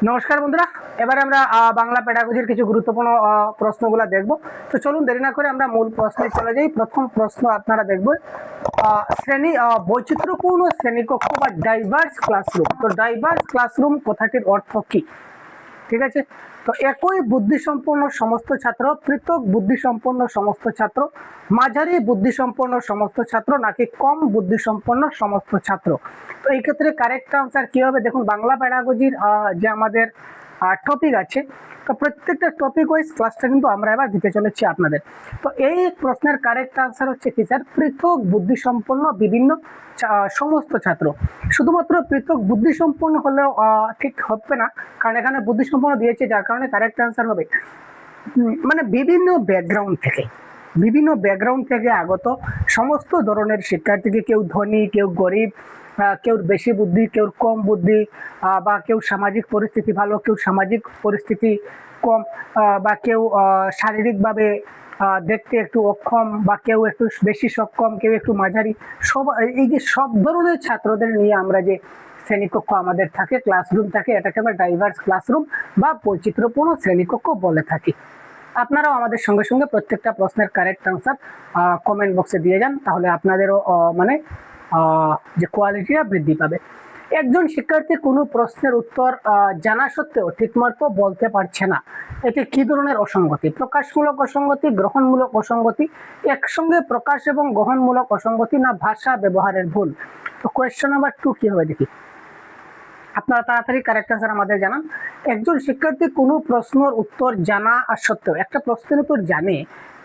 নমস্কার বন্ধুরা, এবারে আমরা বাংলা পেডাগোজির কিছু গুরুত্বপূর্ণ প্রশ্নগুলো দেখব। তো চলুন দেরি না করে আমরা মূল প্রশ্নে চলে যাই। প্রথম প্রশ্ন আপনারা দেখবেন শ্রেণী বৈচিত্র্যপূর্ণ শ্রেণীকক্ষ বা ডাইভার্স ক্লাসরুম। তো ডাইভার্স ক্লাসরুম কথাটির অর্থ কি? ঠিক আছে, তো একই বুদ্ধিসম্পন্ন সমস্ত ছাত্র, পৃথক বুদ্ধিসম্পন্ন সমস্ত ছাত্র, মাঝারি বুদ্ধিসম্পন্ন সমস্ত ছাত্র, নাকি কম বুদ্ধিসম্পন্ন সমস্ত ছাত্র? তো এই ক্ষেত্রে কারেক্ট আনসার কি হবে? দেখুন, বাংলা প্যাডাগোজির যে আমাদের টপিক আছে, তো প্রত্যেকটা টপিক ওয়াইজ ক্লাসটা কিন্তু আমরা এবার দিতে চলেছি আপনাদের। তো এই প্রশ্নের কারেক্ট আনসার হচ্ছে কি স্যার? পৃথক বুদ্ধিসম্পন্ন বিভিন্ন সমস্ত ছাত্র। শুধুমাত্র পৃথক বুদ্ধিসম্পন্ন হলেও ঠিক হবে না, কারণ এখানে বুদ্ধিসম্পন্ন দিয়েছে, যার কারণে কারেক্ট আনসার হবে মানে বিভিন্ন ব্যাকগ্রাউন্ড থেকে আগত সমস্ত ধরনের শিক্ষার্থীকে, কেউ ধনী, কেউ গরিব, কেউ বেশি বুদ্ধি, কেউ কম বুদ্ধি, বা কেউ সামাজিক পরিস্থিতি ভালো, কেউ সামাজিক পরিস্থিতি কম, বা কেউ শারীরিকভাবে দেখতে একটু অক্ষম, বা কেউ একটু বেশি সক্ষম, কেউ একটু মাঝারি, সব এই যে সব ধরনের ছাত্রদের নিয়ে আমরা যে শ্রেণীকক্ষ আমাদের থাকে, ক্লাসরুম থাকে, এটাকে আমরা ডাইভার্স ক্লাসরুম বা বৈচিত্র্যপূর্ণ শ্রেণীকক্ষ বলে থাকি। আপনারাও আমাদের সঙ্গে সঙ্গে প্রত্যেকটা প্রশ্নের কারেক্ট আনসার কমেন্ট বক্সে দিয়ে যান, তাহলে আপনাদেরও মানে যে কোয়ালিটিটা বৃদ্ধি পাবে। একজন শিক্ষার্থী কোনো প্রশ্নের উত্তর জানা সত্ত্বেও ঠিকমতো বলতে পারছে না, এটি কি ধরনের অসঙ্গতি? প্রকাশমূলক অসঙ্গতি, গ্রহণমূলক অসঙ্গতি, একসঙ্গে প্রকাশ এবং গ্রহণমূলক অসঙ্গতি, না ভাষা ব্যবহারের ভুল? তো কোয়েশ্চন নাম্বার 2 কি হবে দেখি, আপনারা তাড়াতাড়ি কারেক্ট আনসার আমাদের জানান। একজন শিক্ষার্থী কোনো প্রশ্নের উত্তর জানা সত্ত্বেও, একটা প্রশ্নের উত্তর জানে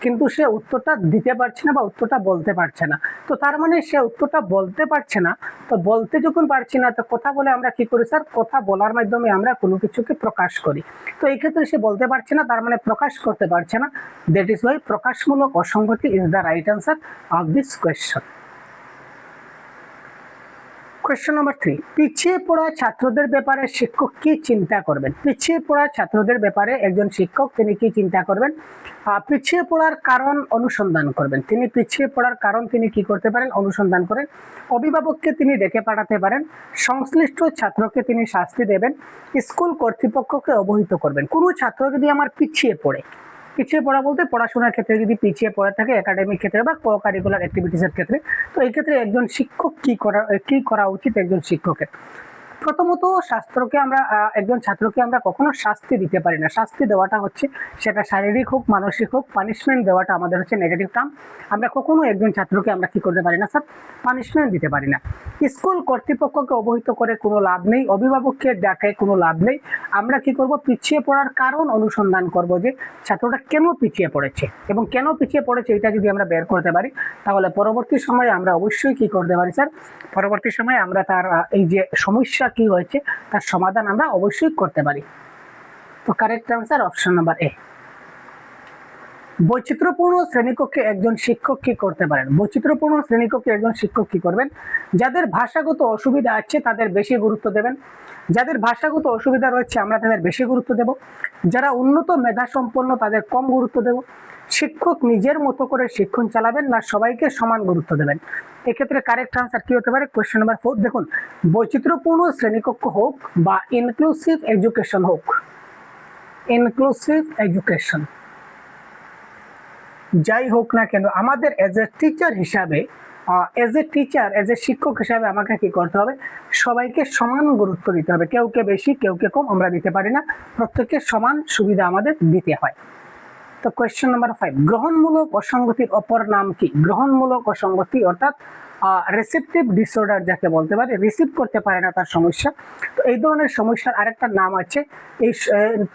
কিন্তু সে উত্তরটা দিতে পারছে না বা উত্তরটা বলতে পারছে না, তো তার মানে সে উত্তরটা বলতে পারছে না। তো বলতে যখন পারছি না, তো কথা বলে আমরা কি করি স্যার? কথা বলার মাধ্যমে আমরা কোনো কিছুকে প্রকাশ করি। তো এই ক্ষেত্রে সে বলতে পারছে না, তার মানে প্রকাশ করতে পারছে না। দ্যাট ইজ ওয়াই প্রকাশমূলক অসঙ্গতি is the right answer of this question. Question number 3, পিছিয়ে পড়া ছাত্রদের ব্যাপারে শিক্ষক কি চিন্তা করবেন? পিছিয়ে পড়া ছাত্রদের ব্যাপারে একজন শিক্ষক তিনি কি চিন্তা করবেন? পিছিয়ে পড়ার কারণ অনুসন্ধান করবেন। তিনি পিছিয়ে পড়ার কারণ তিনি কি করতে পারেন? অনুসন্ধান করেন। অভিভাবককে তিনি ডেকে পাঠাতে পারেন, সংশ্লিষ্ট ছাত্রকে তিনি শাস্তি দেবেন, স্কুল কর্তৃপক্ষকে অবহিত করবেন। কোনো ছাত্র যদি আমার পিছিয়ে পড়া বলতে পড়াশোনার ক্ষেত্রে যদি পিছিয়ে পড়ে থাকে, একাডেমিক ক্ষেত্রে বা কো কারিকুলার অ্যাক্টিভিটিসের ক্ষেত্রে, তো এই ক্ষেত্রে একজন শিক্ষক কি করা উচিত? একজন শিক্ষকের প্রথমত একজন ছাত্রকে আমরা কখনো শাস্তি দিতে পারি না। শাস্তি দেওয়াটা হচ্ছে, সেটা শারীরিক হোক মানসিক হোক, পানিশমেন্ট দেওয়াটা আমাদের হচ্ছে নেগেটিভ টার্ম। আমরা কখনো একজন ছাত্রকে আমরা কি করতে পারি না স্যার? পানিশমেন্ট দিতে পারি না। স্কুল কর্তৃপক্ষকে অবহিত করে কোনো লাভ নেই, অভিভাবককে ডাকে কোনো লাভ নেই। আমরা কি করব? পিছিয়ে পড়ার কারণ অনুসন্ধান করব, যে ছাত্রটা কেন পিছিয়ে পড়েছে এবং কেন পিছিয়ে পড়েছে, এটা যদি আমরা বের করতে পারি, তাহলে পরবর্তী সময়ে আমরা অবশ্যই কি করতে পারি স্যার? পরবর্তী সময়ে আমরা তার এই যে সমস্যা কি হয়েছে তার সমাধান আমরা অবশ্যই করতে পারি। তো correct answer option number A. বৈচিত্র্যপূর্ণ শ্রেণীকক্ষে একজন শিক্ষক কি করতে পারেন? বৈচিত্র্যপূর্ণ শ্রেণীকক্ষে একজন শিক্ষক কি করবেন? যাদের ভাষাগত অসুবিধা আছে তাদের বেশি গুরুত্ব দেবেন। যাদের ভাষাগত অসুবিধা রয়েছে আমরা তাদের বেশি গুরুত্ব দেব। যারা উন্নত মেধা সম্পন্ন তাদের কম গুরুত্ব দেব। শিক্ষক নিজের মতো করে শিক্ষণ চালাবেন, না সবাইকে সমান গুরুত্ব দেবেন? এক্ষেত্রে কারেক্ট আনসার কি হতে পারে? কোয়েশ্চেন নাম্বার 4 দেখুন, বৈচিত্র্যপূর্ণ শ্রেণীকক্ষ হোক বা ইনক্লুসিভ এডুকেশন হোক, ইনক্লুসিভ এডুকেশন যাই হোক না কেন, আমাদের এজ এ টিচার হিসাবে, এজ এ শিক্ষক হিসাবে আমাকে কি করতে হবে? সবাইকে সমান গুরুত্ব দিতে হবে। কেউকে বেশি কেউকে কম আমরা দিতে পারি না, প্রত্যেককে সমান সুবিধা আমাদের দিতে হয়। তো কোয়েশ্চেন নাম্বার 5, গ্রহণমূলক অসঙ্গতির অপর নাম কি? গ্রহণমূলক অসঙ্গতি অর্থাৎ রিসেপটিভ ডিসঅর্ডার যাকে বলতে পারে, রিসিভ করতে পারে না তার সমস্যা। তো এই ধরনের সমস্যার আরেকটা নাম আছে, এই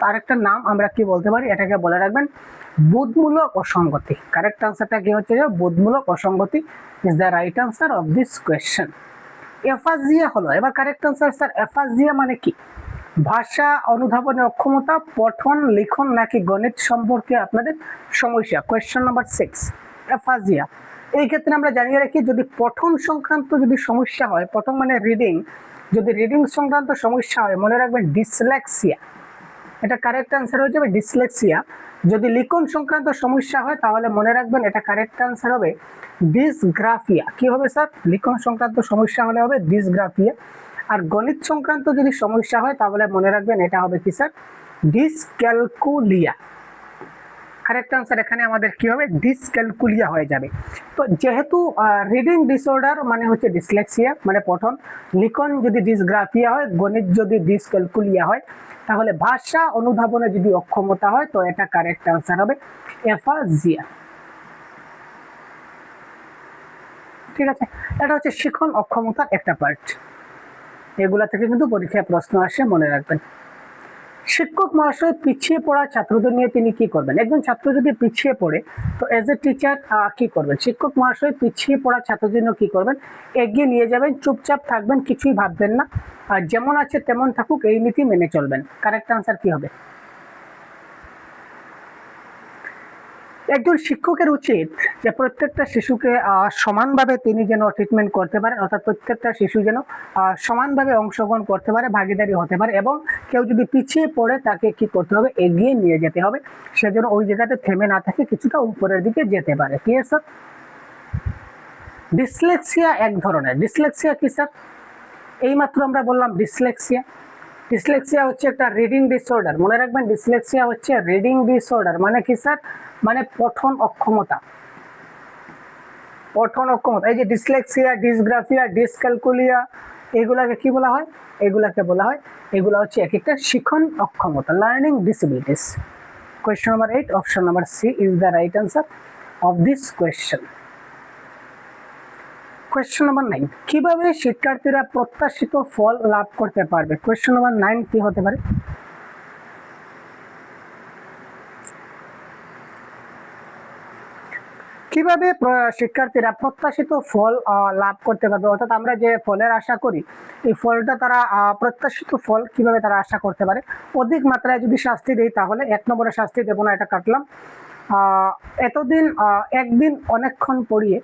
আরেকটা নাম আমরা কি বলতে পারি? এটাকে বলে রাখবেন বোধমূলক অসঙ্গতি। কারেক্ট আনসারটা কি হচ্ছে? বোধমূলক অসঙ্গতি is the right answer of this question. Aphasia হলো, এবার কারেক্ট আনসার স্যার অ্যাফাজিয়া মানে কি? ভাষা অনুধাবনে অক্ষমতা, পঠন লিখন নাকি গণিত সম্পর্কে আপনাদের সমস্যা? Question number 6, অ্যাফাজিয়া। এই ক্ষেত্রে আমরা জানিয়ে রাখি, যদি পঠন সংক্রান্ত যদি সমস্যা হয়, পঠন মানে রিডিং, যদি রিডিং সংক্রান্ত সমস্যা হয় মনে রাখবেন ডিসলেক্সিয়া, এটা কারেক্ট আনসার হয়ে যাবে ডিসলেক্সিয়া। যদি লিখন সংক্রান্ত সমস্যা হয় তাহলে মনে রাখবেন এটা কারেক্ট আনসার হবে ডিসগ্রাফিয়া। কি হবে স্যার? লিখন সংক্রান্ত সমস্যা হলে হবে ডিসগ্রাফিয়া। আর গণিত সংক্রান্ত যদি সমস্যা হয় তাহলে মনে রাখবেন এটা হবে কি স্যার, ডিসক্যালকুলিয়া। কারেক্ট আনসার এখানে আমাদের কি হবে, ডিসক্যালকুলিয়া হয়ে যাবে। তো যেহেতু রিডিং ডিসঅর্ডার মানে হচ্ছে ডিসলেক্সিয়া মানে পঠন, লিখন যদি ডিসগ্রাফিয়া হয়, গণিত যদি ডিসক্যালকুলিয়া হয়, তাহলে ভাষা অনুধাবনে যদি অক্ষমতা হয় তো এটা কারেক্ট আনসার হবে অ্যাফাজিয়া। ঠিক আছে, এটা হচ্ছে শিখন অক্ষমতার একটা পার্ট। এগুলা থেকে কিন্তু পরীক্ষায় প্রশ্ন আসে, মনে রাখবেন। শিক্ষক মহাশয় পিছিয়ে পড়া ছাত্রদের নিয়ে তিনি কি করবেন? একজন ছাত্র যদি পিছিয়ে পড়ে তো এজ এ টিচার কি করবেন? শিক্ষক মহাশয় পিছিয়ে পড়া ছাত্রদের জন্য কি করবেন? এগিয়ে নিয়ে যাবেন, চুপচাপ থাকবেন, কিছুই ভাববেন না, আর যেমন আছে তেমন থাকুক এই নীতি মেনে চলবেন। কারেক্ট আনসার কি হবে? একজন শিক্ষকের উচিত যে প্রত্যেকটা শিশুকে সমানভাবে তিনি যেন ট্রিটমেন্ট করতে পারেন, অর্থাৎ প্রত্যেকটা শিশু যেন সমানভাবে অংশগ্রহণ করতে পারে, ভাগিদারি হতে পারে, এবং কেউ যদি পিছিয়ে পড়ে তাকে কি করতে হবে, এগিয়ে নিয়ে যেতে হবে, সে যেন ওই জায়গাতে থেমে না থাকে, কিছুটা উপরের দিকে যেতে পারে। Clear sir? ডিসলেক্সিয়া এক ধরনের। ডিসলেক্সিয়া কি স্যার? এইমাত্র আমরা বললাম ডিসলেক্সিয়া। ডিসলেক্সিয়া হচ্ছে একটা রিডিং ডিসঅর্ডার, মনে রাখবেন। ডিসলেক্সিয়া হচ্ছে রিডিং ডিসঅর্ডার, মানে কি স্যার? মানে পঠন অক্ষমতা। পঠন অক্ষমতা, এই যে ডিসলেক্সিয়া, ডিসগ্রাফিয়া, ডিসক্যালকুলিয়া, এগুলাকে কি বলা হয়? এগুলাকে বলা হয়, এগুলা হচ্ছে এক একটা শিখন অক্ষমতা, learning disabilities. Question number 8, option number C is the right answer of this question. Question number 9, কিভাবে শিক্ষার্থীরা প্রত্যাশিত ফল লাভ করতে পারবে? কোয়েশ্চন নাম্বার 9 কি হতে পারে? কিভাবে শিক্ষার্থীরা প্রত্যাশিত ফল লাভ করতে পারবে, অর্থাৎ আমরা যে ফলের আশা করি এই ফলটা তারা প্রত্যাশিত ফল কিভাবে তারা আশা করতে পারে? অধিক মাত্রায় যদি শাস্তি দেই তাহলে, 1 নম্বরে শাস্তি দেবো না, এটা কাটলাম। এতদিন একদিন অনেকক্ষণ পড়িয়ে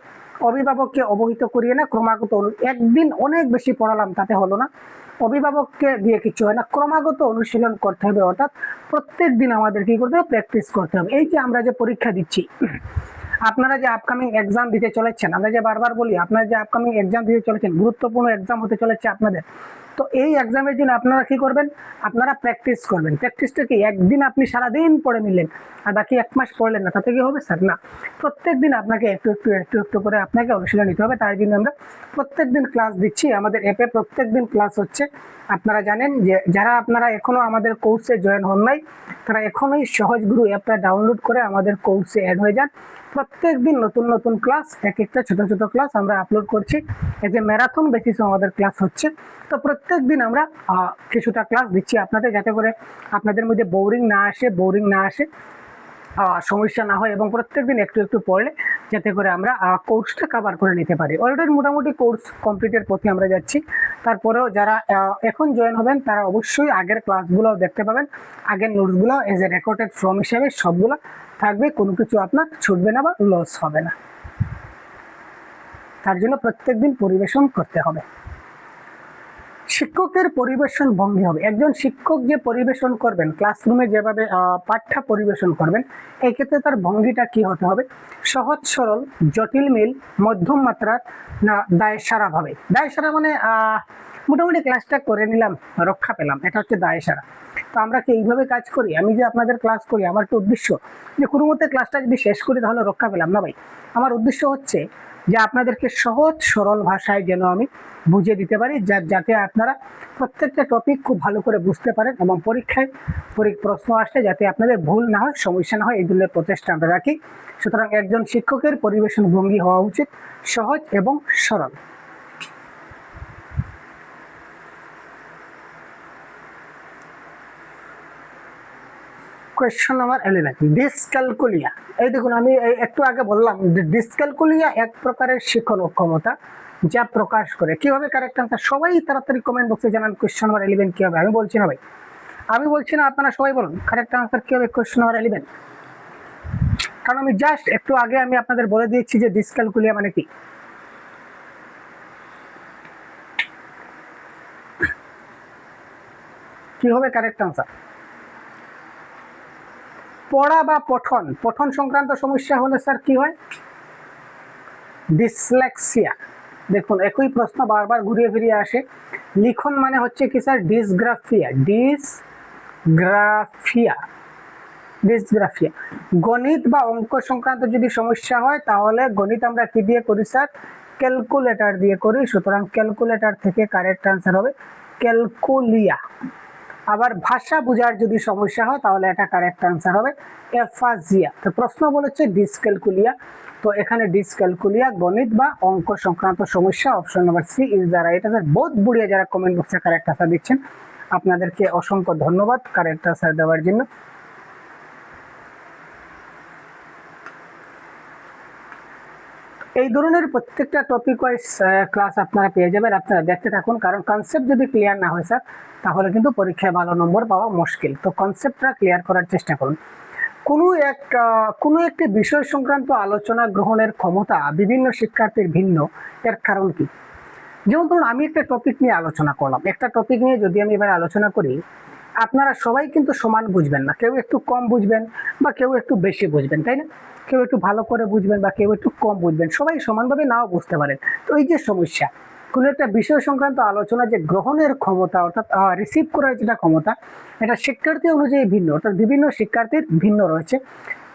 অভিভাবককে অবহিত করিয়ে না, ক্রমাগত একদিন অনেক বেশি পড়ালাম তাতে হলো না, অভিভাবককে দিয়ে কিছু হয় না, ক্রমাগত অনুশীলন করতে হবে, অর্থাৎ প্রত্যেক দিন আমাদের কি করতে হবে, প্র্যাকটিস করতে হবে। এই যে আমরা যে পরীক্ষা দিচ্ছি, আপনারা যে আপকামিং এক্সাম দিতে চলেছেন, আমরা যে বারবার বলি আপনারা যে আপকামিং এক্সাম দিতে চলেছেন, গুরুত্বপূর্ণ এক্সাম হতে চলেছে আপনাদের, তো এই এক্সামের জন্য আপনারা কি করবেন? আপনারা প্র্যাকটিস করবেন। প্র্যাকটিসটা কি একদিন আপনি সারাদিন পড়ে নিলেন আর বাকি 1 মাস পড়লেন না, তাতে কি হবে স্যার? না, প্রত্যেক দিন আপনাকে একটু একটু একটু একটু করে আপনাকে অনুশীলন নিতে হবে। তার জন্য আমরা প্রত্যেক দিন ক্লাস দিচ্ছি, আমাদের অ্যাপে প্রত্যেক দিন ক্লাস হচ্ছে। আপনারা জানেন যে যারা আপনারা এখনো আমাদের কোর্সে জয়েন হন নাই, তারা এখনই সহজ গুরু অ্যাপটা ডাউনলোড করে আমাদের কোর্সে অ্যাড হয়ে যান। প্রত্যেক দিন নতুন নতুন ক্লাস, এক একটা ছোট ছোট ক্লাস আমরা আপলোড করছি, এই যে ম্যারাথন বেসিসে আমাদের ক্লাস হচ্ছে। তো প্রত্যেক দিন আমরা কিছুটা ক্লাস দিচ্ছি আপনাদের, যাতে করে আপনাদের মধ্যে বোরিং না আসে, সমস্যা না হয়, এবং প্রত্যেকদিন একটু একটু পড়লে যাতে করে আমরা কোর্সটা কভার করে নিতে পারি। অলরেডি মোটামুটি কোর্স কমপ্লিটের পথে আমরা যাচ্ছি। তারপরেও যারা এখন জয়েন হবেন তারা অবশ্যই আগের ক্লাসগুলো দেখতে পাবেন, আগের নোটসগুলো এজ এ রেকর্ডেড ফর্ম হিসেবে সবগুলো থাকবে, কোনো কিছু আপনার ছুটবে না বা লস হবে না। তার জন্য প্রত্যেকদিন পরিবেশন করতে হবে। শিক্ষকের পরিবেশন ভঙ্গি হবে, একজন শিক্ষক যে পরিবেশন করবেন, ক্লাসরুমে যেভাবে পাঠ্য পরিবেশন করবেন, এই ক্ষেত্রে তার ভঙ্গিটা কি হতে হবে? সহজ সরল, জটিল মিল, মধ্যম মাত্রার, না দায়সারা ভাবে। দায়সারা মানে মোটামুটি ক্লাসটা করে নিলাম, রক্ষা পেলাম, এটা হচ্ছে দায়সারা। তো আমরা কি এইভাবে কাজ করি? আমি যে আপনাদের ক্লাস করি, আমার একটা উদ্দেশ্য যে কোনো মতে ক্লাসটা যদি শেষ করি তাহলে রক্ষা পেলাম না ভাই। আমার উদ্দেশ্য হচ্ছে যে আপনাদেরকে সহজ সরল ভাষায় যেন আমি বুঝিয়ে দিতে পারি, যাতে আপনারা প্রত্যেকটা টপিক খুব ভালো করে বুঝতে পারেন, এবং পরীক্ষায় প্রশ্ন আসলে যাতে আপনাদের ভুল না হয়, সমস্যা না হয়, এই ধরনের প্রচেষ্টা আমরা রাখি। সুতরাং একজন শিক্ষকের পরিবেশন ভঙ্গি হওয়া উচিত সহজ এবং সরল। Question number 11, dyscalculia. এই দেখুন, আমি একটু আগে বললাম ডিসক্যালকুলিয়া এক প্রকারের শিখন অক্ষমতা যা প্রকাশ করে। কিভাবে? কারেক্ট আনসার সবাই তাড়াতাড়ি কমেন্ট বক্সে জানান। কোয়েশ্চন নাম্বার 11 কি হবে? আমি বলছি না ভাই, আমি বলছি না, আপনারা সবাই বলুন কারেক্ট আনসার কি হবে কোয়েশ্চন নাম্বার 11। কারণ আমি জাস্ট একটু আগে আমি আপনাদের বলে দিয়েছি যে ডিসক্যালকুলিয়া মানে কি। কি হবে কারেক্ট আনসার? পড়া বা পঠন সংক্রান্ত সমস্যা হলে স্যার কি হয়? ডিসলেক্সিয়া। দেখুন একই প্রশ্ন বারবার ঘুরিয়ে ফিরিয়ে আসে। লিখন মানে হচ্ছে কি স্যার? ডিসগ্রাফিয়া। Dysgraphia, dysgraphia. গণিত বা অঙ্ক সংক্রান্ত যদি সমস্যা হয় তাহলে গণিত আমরা কি দিয়ে করি স্যার? ক্যালকুলেটর দিয়ে করি। সুতরাং ক্যালকুলেটর থেকে কারেক্ট আনসার হবে ক্যালকুলিয়া। আবার ভাষা বোঝার যদি সমস্যা হয় তাহলে এটা কারেক্ট আনসার হবে অ্যাফাজিয়া। তো প্রশ্ন বলেছে ডিসক্যালকুলিয়া, তো এখানে ডিসক্যালকুলিয়া গণিত বা অঙ্ক সংক্রান্ত সমস্যা। Option number C is the right answer. বহুত বুড়িয়া যারা কমেন্ট বক্সে কারেক্ট আনসার দিচ্ছেন, আপনাদেরকে অসংখ্য ধন্যবাদ কারেক্ট আনসার দেওয়ার জন্য। এই ধরনের প্রত্যেকটা টপিক ওয়াইজ ক্লাস আপনারা পেয়ে যাবেন, আপনারা দেখতে থাকুন। কারণ কনসেপ্ট যদি ক্লিয়ার না হয় স্যার তাহলে কিন্তু পরীক্ষায় ভালো নম্বর পাওয়া মুশকিল। তো কনসেপ্টটা ক্লিয়ার করার চেষ্টা করুন। কোনো একটি বিষয় সংক্রান্ত আলোচনা গ্রহণের ক্ষমতা বিভিন্ন শিক্ষার্থীর ভিন্ন, এর কারণ কি? যেমন ধরুন আমি একটা টপিক নিয়ে আলোচনা করলাম, একটা টপিক নিয়ে যদি আমি এবার আলোচনা করি, আপনারা সবাই কিন্তু সমান বুঝবেন না, কেউ একটু কম বুঝবেন বা কেউ একটু বেশি বুঝবেন, তাই না? কেউ একটু ভালো করে বুঝবেন বা কেউ একটু কম বুঝবেন, সবাই সমানভাবে নাও বুঝতে পারেন। তো এই যে সমস্যা, কোনো একটা বিষয় সংক্রান্ত আলোচনা যে গ্রহণের ক্ষমতা অর্থাৎ রিসিভ করার যেটা ক্ষমতা, এটা শিক্ষার্থী অনুযায়ী ভিন্ন, অর্থাৎ বিভিন্ন শিক্ষার্থীর ভিন্ন রয়েছে।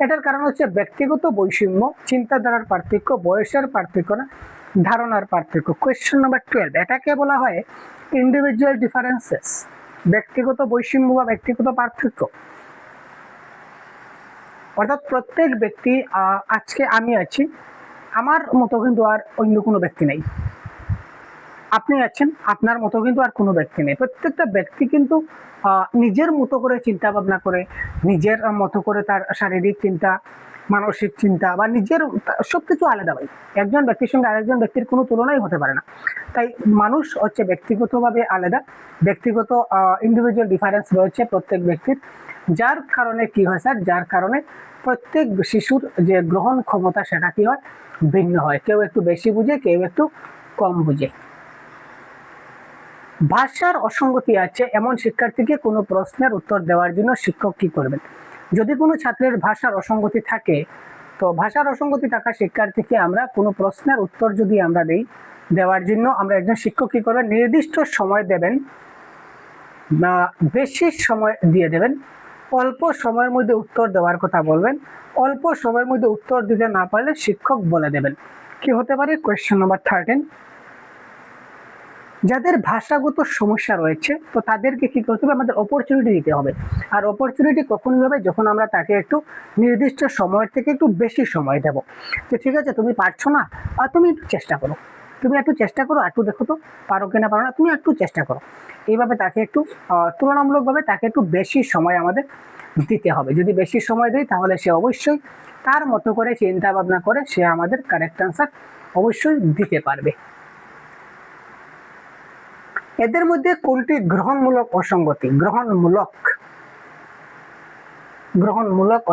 এটার কারণ হচ্ছে ব্যক্তিগত বৈষম্য, চিন্তাধারার পার্থক্য, বয়সের পার্থক্য না, ধারণার পার্থক্য। কোয়েশ্চেন নাম্বার 12, এটাকে বলা হয় ইন্ডিভিজুয়াল ডিফারেন্সেস, ব্যক্তিগত বৈষম্য বা ব্যক্তিগত পার্থক্য। অর্থাৎ প্রত্যেক ব্যক্তি, আজকে আমি আছি, আমার মতো কিন্তু আর অন্য কোনো ব্যক্তি নেই। আপনি আছেন, আপনার মতো কিন্তু আর কোনো ব্যক্তি নেই। প্রত্যেকটা ব্যক্তি কিন্তু নিজের মতো করে চিন্তা ভাবনা করে, নিজের মতো করে তার শারীরিক চিন্তা, মানসিক চিন্তা বা নিজের সবকিছু আলাদা ভাই। একজন ব্যক্তির সঙ্গে আরেকজন ব্যক্তির কোনো তুলনাই হতে পারে না। তাই মানুষ হচ্ছে ব্যক্তিগতভাবে আলাদা, ব্যক্তিগত ইন্ডিভিজুয়াল ডিফারেন্স রয়েছে প্রত্যেক ব্যক্তির। যার কারণে কি হয় স্যার? যার কারণে প্রত্যেক শিশুর যে গ্রহণ ক্ষমতা সেটা কি হয়? ভিন্ন হয়। কেউ একটু বেশি বুঝে, কেউ একটু কম বুঝে। ভাষার অসঙ্গতি আছে এমন শিক্ষার্থীকে কোনো প্রশ্নের উত্তর দেওয়ার জন্য শিক্ষক কি করবেন? যদি কোনো ছাত্রের ভাষার অসঙ্গতি থাকে, তো ভাষার অসঙ্গতি থাকা শিক্ষার্থীকে আমরা কোনো প্রশ্নের উত্তর যদি আমরা দেওয়ার জন্য আমরা একজন শিক্ষক কি করবেন? নির্দিষ্ট সময় দেবেন বা বেশি সময় দিয়ে দেবেন, অল্প সময়ের মধ্যে উত্তর দেওয়ার কথা বলবেন। অল্প সময়ের মধ্যে উত্তর দিতে না পারলে শিক্ষক বলে দেবেন। কি হতে পারে? কোয়েশ্চেন নাম্বার 13, যাদের ভাষাগত সমস্যা রয়েছে তো তাদেরকে কি করতে হবে? আমাদের অপরচুনিটি দিতে হবে। আর অপরচুনিটি কখনই হবে? যখন আমরা তাকে একটু নির্দিষ্ট সময়ের থেকে একটু বেশি সময় দেব। তো ঠিক আছে, তুমি পারছো না, আর তুমি একটু চেষ্টা করো, তুমি একটু চেষ্টা করো, একটু দেখো তো পারো কিনা পারো না, তুমি একটু চেষ্টা করো। এইভাবে তাকে একটু তুলনামূলকভাবে তাকে একটু বেশি সময় আমাদের দিতে হবে। যদি বেশি সময় দিই তাহলে সে অবশ্যই তার মতো করে চিন্তা ভাবনা করে সে আমাদের কারেক্ট আনসার অবশ্যই দিতে পারবে। এদের মধ্যে কোনটি গ্রহণমূলক অসঙ্গতি? গ্রহণমূলক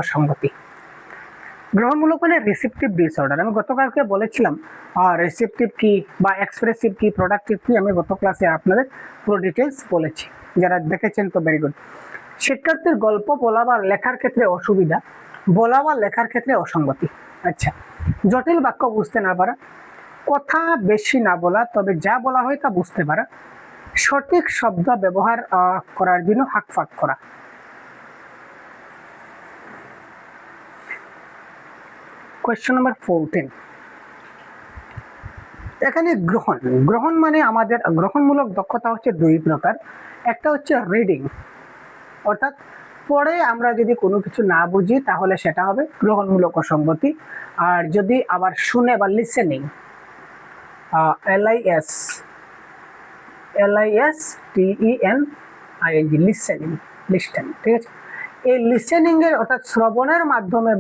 অসঙ্গতি। গ্রহণমূলক মানে রিসেপটিভ ডিসঅর্ডার। আমি গতকালকে বলেছিলাম রিসেপটিভ কি বা এক্সপ্রেসিভ কি, প্রোডাক্টিভ কি, আমি গত ক্লাসে আপনাদের পুরো ডিটেলস বলেছি। যারা দেখেছেন তো ভেরি গুড। শিক্ষার্থীর গল্প বলা বা লেখার ক্ষেত্রে অসুবিধা, বলা বা লেখার ক্ষেত্রে অসঙ্গতি। আচ্ছা, জটিল বাক্য বুঝতে না পারা, কথা বেশি না বলা তবে যা বলা হয় তা বুঝতে পারা, সঠিক শব্দ ব্যবহার করার জন্য হাঁকফাঁক করা। কোয়েশ্চেন নাম্বার 14, এখানে গ্রহণ মানে আমাদের গ্রহণমূলক দক্ষতা হচ্ছে দুই প্রকার। একটা হচ্ছে রিডিং, অর্থাৎ পড়ে আমরা যদি কোনো কিছু না বুঝি তাহলে সেটা হবে গ্রহণমূলক অসঙ্গতি। আর যদি আবার শুনে বা লিসেনিং, LISTENING, লিসেনিং, ঠিক আছে? এই লিসেনিং এর অর্থাৎ শ্রবণের মাধ্যমে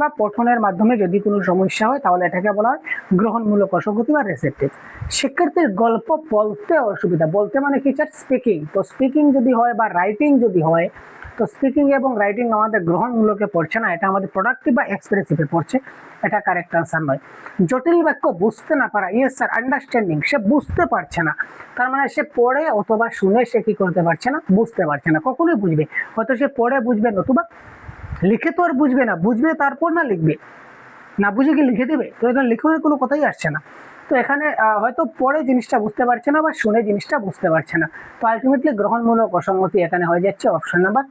বা পঠনের মাধ্যমে যদি কোনো সমস্যা হয় তাহলে এটাকে বলা হয় গ্রহণমূলক অসঙ্গতি বা রিসেপটিভ। শিক্ষার্থীর গল্প বলতে অসুবিধা, বলতে মানে কি স্যার? স্পিকিং। তো স্পিকিং যদি হয় বা রাইটিং যদি হয়, তো স্পিকিং এবং রাইটিং আমাদের গ্রহণমূলকে পড়ছে না, এটা আমাদের প্রোডাক্টিভ বা এক্সপ্রেসিভে পড়ছে। এটা কারেক্ট আনসার নয়। জটিল বাক্য বুঝতে না পারা, ইয়েস স্যার, আন্ডারস্ট্যান্ডিং, সে বুঝতে পারছে না, তার মানে সে পড়ে অথবা শুনে সে কি করতে পারছে না? বুঝতে পারছে না। কখনোই বুঝবে? হয়তো সে পড়ে বুঝবে, নতুবা লিখে তো আর বুঝবে না, বুঝবে তারপর না লিখবে। না বুঝে কি লিখে দেবে? তো এখানে লিখনের কোনো কথাই আসছে না। তো এখানে হয়তো পড়ে জিনিসটা বুঝতে পারছে না বা শুনে জিনিসটা বুঝতে পারছে না। তো আলটিমেটলি গ্রহণমূলক অসঙ্গতি এখানে হয়ে যাচ্ছে option number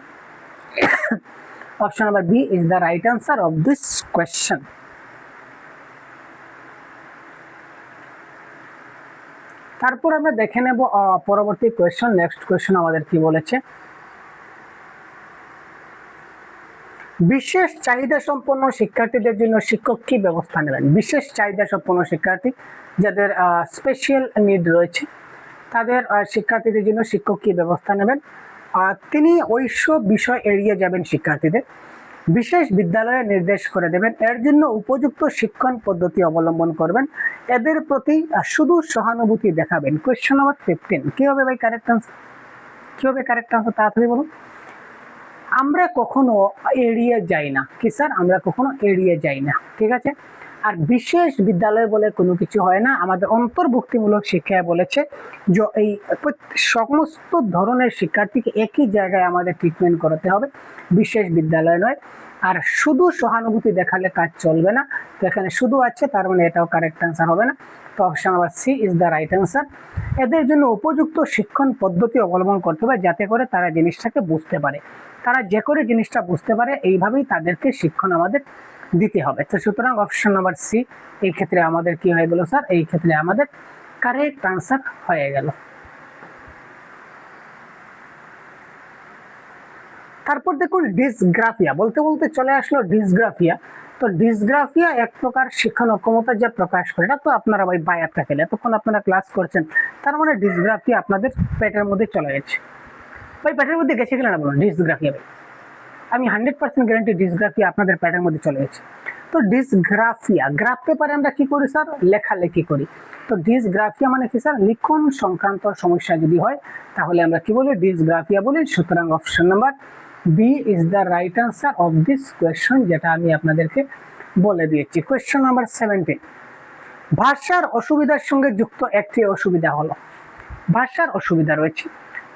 B is the right answer of this question. তারপর আমরা দেখে নেব পরবর্তী কোয়েশ্চেন। নেক্সট কোয়েশ্চেন আমাদের কি বলেছে, বিশেষ চাহিদা সম্পন্ন শিক্ষার্থীদের জন্য শিক্ষক কি ব্যবস্থা নেবেন? বিশেষ চাহিদা সম্পন্ন শিক্ষার্থী যাদের স্পেশাল নিড রয়েছে তাদের শিক্ষার্থীদের জন্য শিক্ষক কি ব্যবস্থা নেবেন? তিনি ওইসব বিষয় এড়িয়ে যাবেন শিক্ষার্থীদের, বিশেষ বিদ্যালয়ে নির্দেশ করে দেবেন, এর জন্য উপযুক্ত শিক্ষণ পদ্ধতি অবলম্বন করবেন, এদের প্রতি শুধু সহানুভূতি দেখাবেন। কোয়েশ্চেন নাম্বার 15 কি হবে ভাই কারেক্ট আনসার? কি হবে কারেক্ট আনসার তাড়াতাড়ি বলুন। আমরা কখনো এড়িয়ে যাই না, কি স্যার? আমরা কখনো এড়িয়ে যাই না, ঠিক আছে। আর বিশেষ বিদ্যালয় বলে কোনো কিছু হয় না। আমাদের অন্তর্ভুক্তিমূলক শিক্ষায় বলেছে যে এই সমস্ত ধরনের শিক্ষার্থীকে একই জায়গায় আমাদের ট্রিটমেন্ট করাতে হবে, বিশেষ বিদ্যালয় নয়। আর শুধু সহানুভূতি দেখালে কাজ চলবে না। তো এখানে শুধু আছে, তার মানে এটাও কারেক্ট আনসার হবে না। তো option number C is the right answer. এদের জন্য উপযুক্ত শিক্ষণ পদ্ধতি অবলম্বন করতে হবে যাতে করে তারা জিনিসটাকে বুঝতে পারে, তারা যে করে জিনিসটা বুঝতে পারে, এইভাবেই তাদেরকে শিক্ষণ আমাদের দিতে হবে। তো সুতরাং অপশন নাম্বার সি এই ক্ষেত্রে আমাদের কি হয়ে গেল স্যার? এই ক্ষেত্রে আমাদের কারেক্ট আনসার হয়ে গেল। তারপর দেখুন ডিসগ্রাফিয়া, বলতে বলতে চলে আসলো ডিসগ্রাফিয়া। তো ডিসগ্রাফিয়া এক প্রকার শিক্ষণ অক্ষমতা যা প্রকাশ করে, এটা তো আপনারা ভাই বায়াতটা খেলে এতক্ষণ আপনারা ক্লাস করছেন, তার মানে ডিসগ্রাফিয়া আপনাদের পেটের মধ্যে চলে গেছে। ভাই পেটের মধ্যে গেছে কিনা না বলুন ডিসগ্রাফিয়া ভাই, আমি 100% গ্যারান্টি ডিসগ্রাফিয়া আপনাদের পেটের মধ্যে চলে গেছে। তো ডিসগ্রাফিয়া, গ্রাফ পেপারে আমরা কি করি স্যার? লেখালেখি করি। তো ডিসগ্রাফিয়া মানে কি স্যার? লিখন সংক্রান্ত সমস্যা যদি হয় তাহলে আমরা কি বলি? ডিসগ্রাফিয়া বলি। সুতরাং option number B is the right answer of this question, যেটা আমি আপনাদেরকে বলে দিয়েছি। কোয়েশ্চন নাম্বার 17, ভাষার অসুবিধার সঙ্গে যুক্ত একটি অসুবিধা হলো, ভাষার অসুবিধা রয়েছে,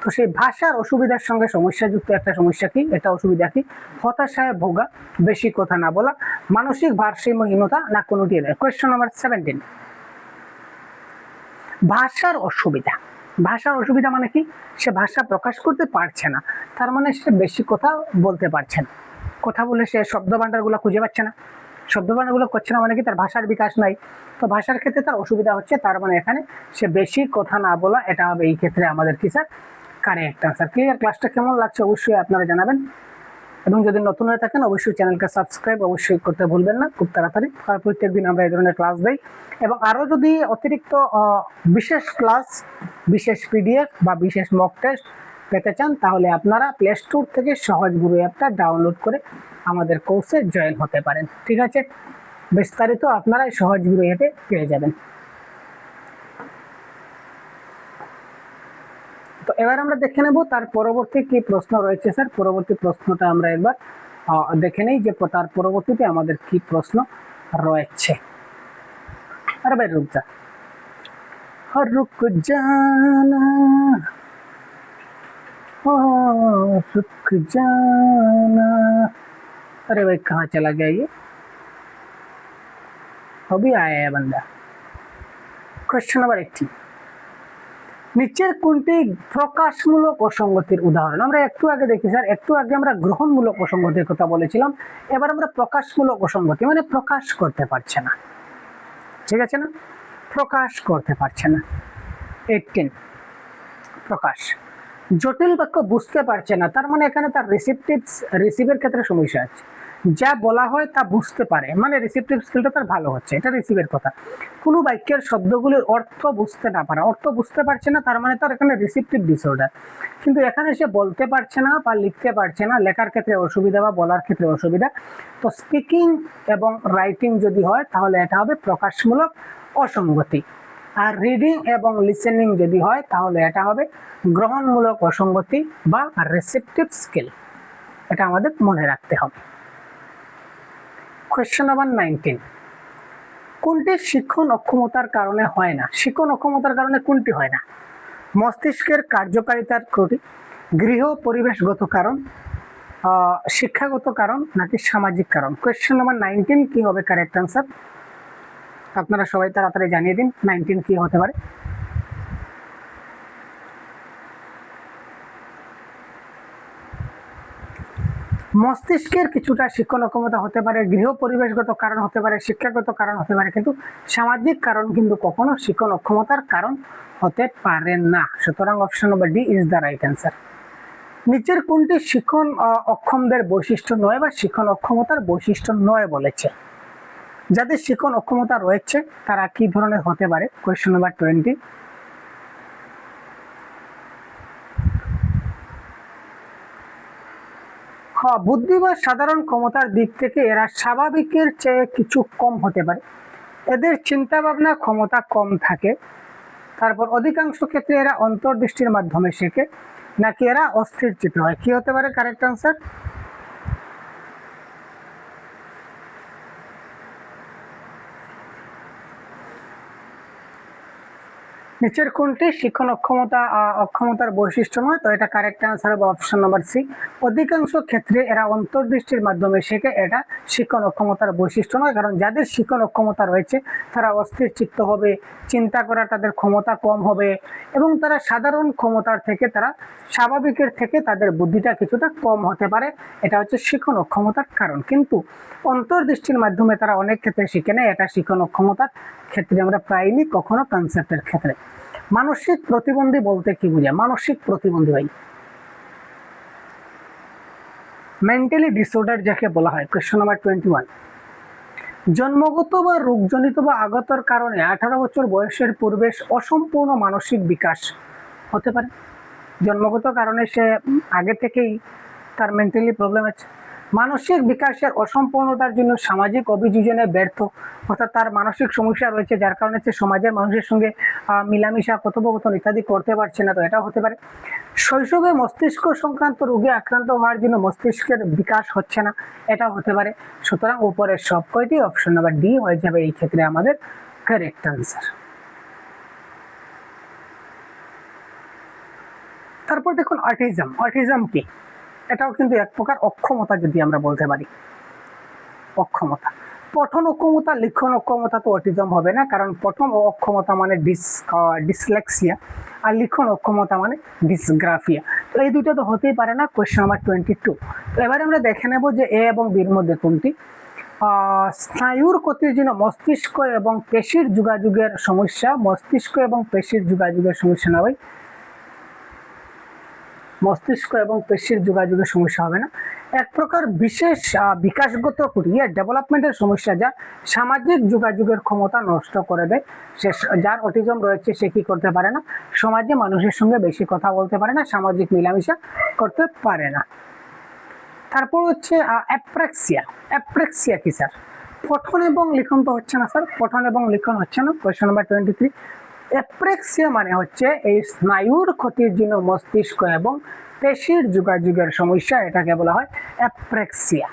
তো সেই ভাষার অসুবিধার সঙ্গে সমস্যাযুক্ত একটা সমস্যা কি? এটা অসুবিধা কি? হতাশায় ভোগা, বেশি কথা না বলা, মানসিক ভারসাম্যহীনতা, না কোনোটি নয়। কোয়েশ্চন নাম্বার 17, ভাষার অসুবিধা। ভাষার অসুবিধা মানে কি? সে ভাষা প্রকাশ করতে পারছে না, তার মানে সে বেশি কথা বলতে পারছে না, কথা বলে সে শব্দ ভান্ডারগুলো খুঁজে পাচ্ছে না, শব্দ ভান্ডারগুলো করছে না মানে কি? তার ভাষার বিকাশ নাই। তো ভাষার ক্ষেত্রে তার অসুবিধা হচ্ছে, তার মানে এখানে সে বেশি কথা না বলা, এটা হবে এই ক্ষেত্রে আমাদের কি স্যার? Correct answer. ক্লিয়ার? ক্লাসটা কেমন লাগছে অবশ্যই আপনারা জানাবেন, এবং যদি নতুন হয়ে থাকেন অবশ্যই চ্যানেলকে সাবস্ক্রাইব অবশ্যই করতে ভুলবেন না খুব তাড়াতাড়ি। আর প্রত্যেকদিন আমরা এই ধরনের ক্লাস দিই, এবং আরও যদি অতিরিক্ত বিশেষ ক্লাস, বিশেষ পিডিএফ বা বিশেষ মক টেস্ট পেতে চান তাহলে আপনারা প্লে স্টোর থেকে সহজ গুরু অ্যাপটা ডাউনলোড করে আমাদের কোর্সে জয়েন হতে পারেন, ঠিক আছে? বিস্তারিত আপনারা সহজ গুরু অ্যাপে পেয়ে যাবেন। তো এবার আমরা দেখে নেব তার পরবর্তী কি প্রশ্ন রয়েছে স্যার। পরবর্তী প্রশ্নটা আমরা একবার দেখে নেই যে তার পরবর্তীতে আমাদের কি প্রশ্ন রয়েছে। আরে ভাই রুক যা, রুক জানা, रुक जाना, अरे भाई कहाँ चला गया ये? अभी आया है बंदा। क्वेश्चन नंबर 18, নিচের কোনটি প্রকাশমূলক অসঙ্গতির উদাহরণ? আমরা একটু আগে দেখি স্যার, একটু আগে আমরা গ্রহণমূলক অসঙ্গতির কথা বলেছিলাম, এবার আমরা প্রকাশমূলক অসঙ্গতি মানে প্রকাশ করতে পারছে না, ঠিক আছে না? প্রকাশ করতে পারছে না। 18, প্রকাশ, জটিল বাক্য বুঝতে পারছে না, তার মানে এখানে তার রিসিভের ক্ষেত্রে সমস্যা আছে। যা বলা হয় তা বুঝতে পারে, মানে রিসিপটিভ স্কিলটা তার ভালো হচ্ছে, এটা রিসিভের কথা। কোনো বাক্যের শব্দগুলির অর্থ বুঝতে না পারা, অর্থ বুঝতে পারছে না, তার মানে তার এখানে রিসিপটিভ ডিসঅর্ডার। কিন্তু এখানে সে বলতে পারছে না বা লিখতে পারছে না, লেখার ক্ষেত্রে অসুবিধা বা বলার ক্ষেত্রে অসুবিধা। তো স্পিকিং এবং রাইটিং যদি হয় তাহলে এটা হবে প্রকাশমূলক অসঙ্গতি, আর রিডিং এবং লিসেনিং যদি হয় তাহলে এটা হবে গ্রহণমূলক অসঙ্গতি বা রিসেপটিভ স্কিল, এটা আমাদের মনে রাখতে হবে। কোয়েশ্চন নাম্বার 19, কোনটি শিক্ষণ অক্ষমতার কারণে হয় না? শিক্ষণ অক্ষমতার কারণে কোনটি হয় না? মস্তিষ্কের কার্যকারিতার ত্রুটি, গৃহ পরিবেশগত কারণ, শিক্ষাগত কারণ নাকি সামাজিক কারণ? কোয়েশ্চেন নাম্বার 19 কি হবে কারেক্ট আনসার? আপনারা সবাই তাড়াতাড়ি জানিয়ে দিন 19 কি হতে পারে। মস্তিষ্কের কিছুটা শিক্ষণ অক্ষমতা হতে পারে, গৃহ পরিবেশগত কারণ হতে পারে, শিক্ষাগত কারণ হতে পারে, কিন্তু সামাজিক কারণ কিন্তু কখনো শিক্ষণ অক্ষমতার কারণ হতে পারে না। সুতরাং option number D is the right answer. নিচের কোনটি শিক্ষণ অক্ষমদের বৈশিষ্ট্য নয় বা শিক্ষণ অক্ষমতার বৈশিষ্ট্য নয় বলেছে? যাদের শিক্ষণ অক্ষমতা রয়েছে তারা কি ধরনের হতে পারে? Question number 20। বুদ্ধি বা সাধারণ ক্ষমতার দিক থেকে এরা স্বাভাবিকের চেয়ে কিছু কম হতে পারে, এদের চিন্তা ভাবনা ক্ষমতা কম থাকে, তারপর অধিকাংশ ক্ষেত্রে এরা অন্তর্দৃষ্টির মাধ্যমে শেখে, নাকি এরা অস্থির চিত্ত হয়? কি হতে পারে কারেক্ট আনসার? নিচের কোনটি শিক্ষণ অক্ষমতার বৈশিষ্ট্য নয়? তো এটা কারেক্ট আনসার হবে অপশন নাম্বার সি। অধিকাংশ ক্ষেত্রে এরা অন্তর্দৃষ্টির মাধ্যমে শেখে, এটা শিক্ষণ অক্ষমতার বৈশিষ্ট্য নয়, কারণ যাদের শিক্ষণ অক্ষমতা রয়েছে তারা অস্থির চিত্ত হবে, চিন্তা করার তাদের ক্ষমতা কম হবে, এবং তারা সাধারণ ক্ষমতার থেকে তারা স্বাভাবিকের থেকে তাদের বুদ্ধিটা কিছুটা কম হতে পারে। এটা হচ্ছে শিক্ষণ অক্ষমতার কারণ। কিন্তু অন্তর্দৃষ্টির মাধ্যমে তারা অনেক ক্ষেত্রে শিখে নেয়, এটা শিক্ষণ অক্ষমতার ক্ষেত্রে আমরা পাইনি, কখনো কনসেপ্টের ক্ষেত্রে। মানসিক প্রতিবন্ধী বলতে কি বোঝায়? মানসিক প্রতিবন্ধী ভাই, মেন্টালি ডিসঅর্ডার যাকে বলা হয়। Question number 21। জন্মগত বা রোগজনিত বা আগতর কারণে 18 বছর বয়সের পূর্বে অসম্পূর্ণ মানসিক বিকাশ হতে পারে। জন্মগত কারণে সে আগে থেকেই তার মেন্টালি প্রবলেম আছে। মানসিক বিকাশের অসম্পূর্ণতার জন্য সামাজিক অভিযোজনে ব্যর্থ, অর্থাৎ তার মানসিক সমস্যা রয়েছে যার কারণে সে সমাজের মানুষের সঙ্গে মিলামিশা কথোপকথন ইত্যাদি করতে পারছে না, তো এটাও হতে পারে। শৈশবে মস্তিষ্ক সংক্রান্ত রোগে আক্রান্ত হওয়ার জন্য মস্তিষ্কের বিকাশ হচ্ছে না, এটাও হতে পারে। সুতরাং উপরের সব কয়টি অপশন নাম্বার ডি হয়ে যাবে এই ক্ষেত্রে আমাদের কারেক্ট আনসার। তারপর দেখুন অটিজম। অটিজম কি? এটাও কিন্তু এক প্রকার অক্ষমতা, যদি আমরা বলতে পারি অক্ষমতা। পঠন অক্ষমতা, লিখন অক্ষমতা তো অটিজম হবে না, কারণ পঠন অক্ষমতা মানে ডিসলেক্সিয়া, আর লিখন অক্ষমতা মানে ডিসগ্রাফিয়া। তো এই দুটো তো হতেই পারে না। Question number 22। তো এবারে আমরা দেখে নেব যে এ এবং বির মধ্যে কোনটি। স্নায়ুর ক্ষতির জন্য মস্তিষ্ক এবং পেশির যোগাযোগের সমস্যা, মস্তিষ্ক এবং পেশির যোগাযোগের সমস্যা না ভাই, মস্তিষ্ক এবং পেশির যোগাযোগের সমস্যা হবে না। এক প্রকার বিশেষ বিকাশগত ক্রিয়া ডেভেলপমেন্টের সমস্যা, যা সামাজিক যোগাযোগের ক্ষমতা নষ্ট করে দেয়। সে যার অটিজম রয়েছে সে কি করতে পারে না? সমাজে মানুষের সঙ্গে বেশি কথা বলতে পারে না, সামাজিক মেলামেশা করতে পারে না। তারপর হচ্ছে অ্যাপ্রেক্সিয়া। অ্যাপ্রেক্সিয়া কি স্যার? পঠন এবং লিখন তো হচ্ছে না স্যার, পঠন এবং লিখন হচ্ছে না। Question number 23। অ্যাপ্রেক্সিয়া মানে হচ্ছে এই স্নায়ুর ক্ষতির জন্য মস্তিষ্ক এবং পেশির যোগাযোগের সমস্যা, এটাকে বলা হয় অ্যাপ্রেক্সিয়া।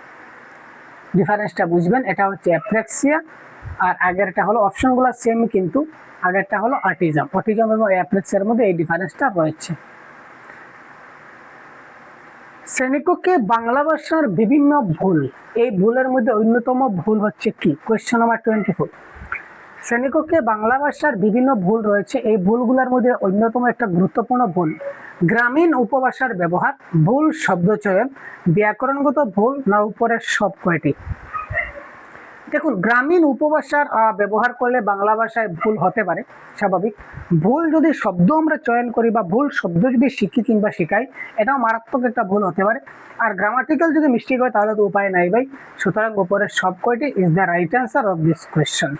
ডিফারেন্সটা বুঝবেন, এটা হচ্ছে অ্যাপ্রেক্সিয়া আর আগেরটা হলো, অপশনগুলো সেম কিন্তু আগেরটা হলো অটিজম। অটিজম এবং অ্যাপ্রেক্সিয়ার মধ্যে এই ডিফারেন্সটা রয়েছে। শ্রেণীকক্ষে বাংলা ভাষার বিভিন্ন ভুল, এই ভুলের মধ্যে অন্যতম ভুল হচ্ছে কি? Question number 24। শ্রেণীকক্ষে বাংলা ভাষার বিভিন্ন ভুল রয়েছে, এই ভুলগুলোর মধ্যে অন্যতম একটা গুরুত্বপূর্ণ ভুল গ্রামীণ উপভাষার ব্যবহার, ভুল শব্দ চয়ন, ব্যাকরণগত ভুল, না উপরের সব কয়টি? দেখুন, গ্রামীণ উপভাষার ব্যবহার করলে বাংলা ভাষায় ভুল হতে পারে, স্বাভাবিক। ভুল যদি শব্দ আমরা চয়ন করি বা ভুল শব্দ যদি শিখি কিংবা শিখাই, এটাও মারাত্মক একটা ভুল হতে পারে। আর গ্রামাটিক্যাল যদি মিস্টেক হয় তাহলে তো উপায় নাই ভাই। সুতরাং উপরের সব কয়টি is the right answer of this question.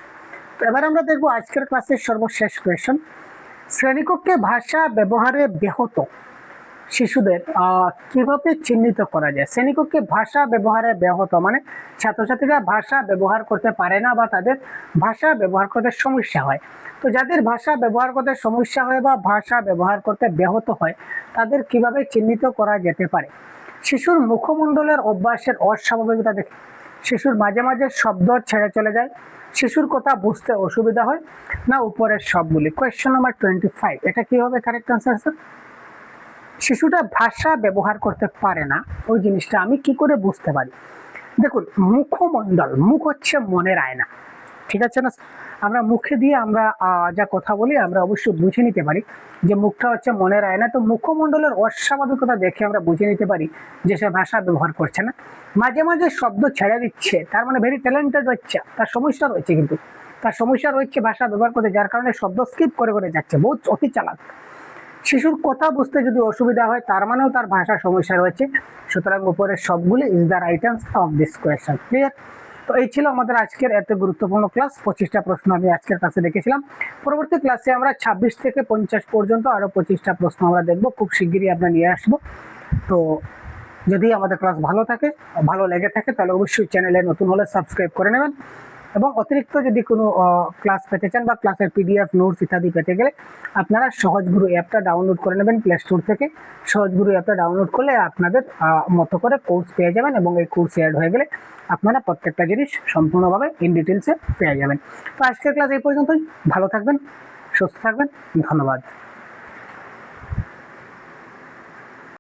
তো এবার আমরা দেখবো আজকের ক্লাসের সর্বশেষ কোয়েশ্চন। শ্রেণীকক্ষে ভাষা ব্যবহারে ব্যাহত শিশুদের কিভাবে চিহ্নিত করা যায়? শ্রেণীকক্ষে ভাষা ব্যবহারে ব্যাহত মানে ছাত্রছাত্রীরা ভাষা ব্যবহার করতে পারে না বা তাদের ভাষা ব্যবহার করতে সমস্যা হয়। তো যাদের ভাষা ব্যবহার করতে সমস্যা হয় বা ভাষা ব্যবহার করতে ব্যাহত হয়, তাদের কিভাবে চিহ্নিত করা যেতে পারে? শিশুর মুখমণ্ডলের অভ্যাসের অস্বাভাবিকতা দেখে, শিশুর মাঝে মাঝে শব্দ ছেড়ে চলে যায়, শিশুর কথা বুঝতে অসুবিধা হয়, না উপরের সবগুলি? Question number 25। এটা কি হবে কারেক্ট আনসার স্যার? শিশুটা ভাষা ব্যবহার করতে পারে না, ওই জিনিসটা আমি কি করে বুঝতে পারি? দেখুন, মুখমণ্ডল, মুখ হচ্ছে মনের আয়না, ঠিক আছে না? আমরা মুখে দিয়ে আমরা যা কথা বলি আমরা অবশ্যই বুঝে নিতে পারি যে মুখটা হচ্ছে মনের আয়না। তো মুখমণ্ডলের অস্বাভাবিকতা দেখে আমরা বুঝে নিতে পারি যে সে ভাষা ব্যবহার করছে না। মাঝে মাঝে শব্দ ছেড়ে দিচ্ছে, তার মানে ভেরি ট্যালেন্টেড হচ্ছে, তার সমস্যা রয়েছে, কিন্তু তার সমস্যা রয়েছে ভাষা ব্যবহার করতে, যার কারণে শব্দ স্কিপ করে করে যাচ্ছে, বহুত অতি চালাক। শিশুর কথা বুঝতে যদি অসুবিধা হয় তার মানেও তার ভাষার সমস্যা রয়েছে। সুতরাং উপরের সবগুলি is the right answer of this question. Clear? তো এই ছিল আমাদের আজকের এত গুরুত্বপূর্ণ ক্লাস। 25টা প্রশ্ন আমি আজকের ক্লাসে দেখেছিলাম। পরবর্তী ক্লাসে আমরা 26 থেকে 50 পর্যন্ত আরো 25টা প্রশ্ন আমরা দেখবো, খুব শিগগিরই আমরা নিয়ে আসবো। তো যদি আমাদের ক্লাস ভালো লেগে থাকে তাহলে অবশ্যই চ্যানেলে নতুন হলে সাবস্ক্রাইব করে নেবেন, এবং অতিরিক্ত যদি কোনো ক্লাস পেতে চান বা ক্লাসের পিডিএফ নোটস ইত্যাদি পেতে গেলে আপনারা সহজগুরু অ্যাপটা ডাউনলোড করে নেবেন প্লে স্টোর থেকে। সহজগুরু অ্যাপটা ডাউনলোড করলে আপনাদের মতো করে কোর্স পেয়ে যাবেন, এবং এই কোর্স অ্যাড হয়ে গেলে আপনারা প্রত্যেকটা জিনিস সম্পূর্ণভাবে ইন ডিটেলসে পেয়ে যাবেন। তো আজকের ক্লাস এই পর্যন্তই। ভালো থাকবেন, সুস্থ থাকবেন, ধন্যবাদ।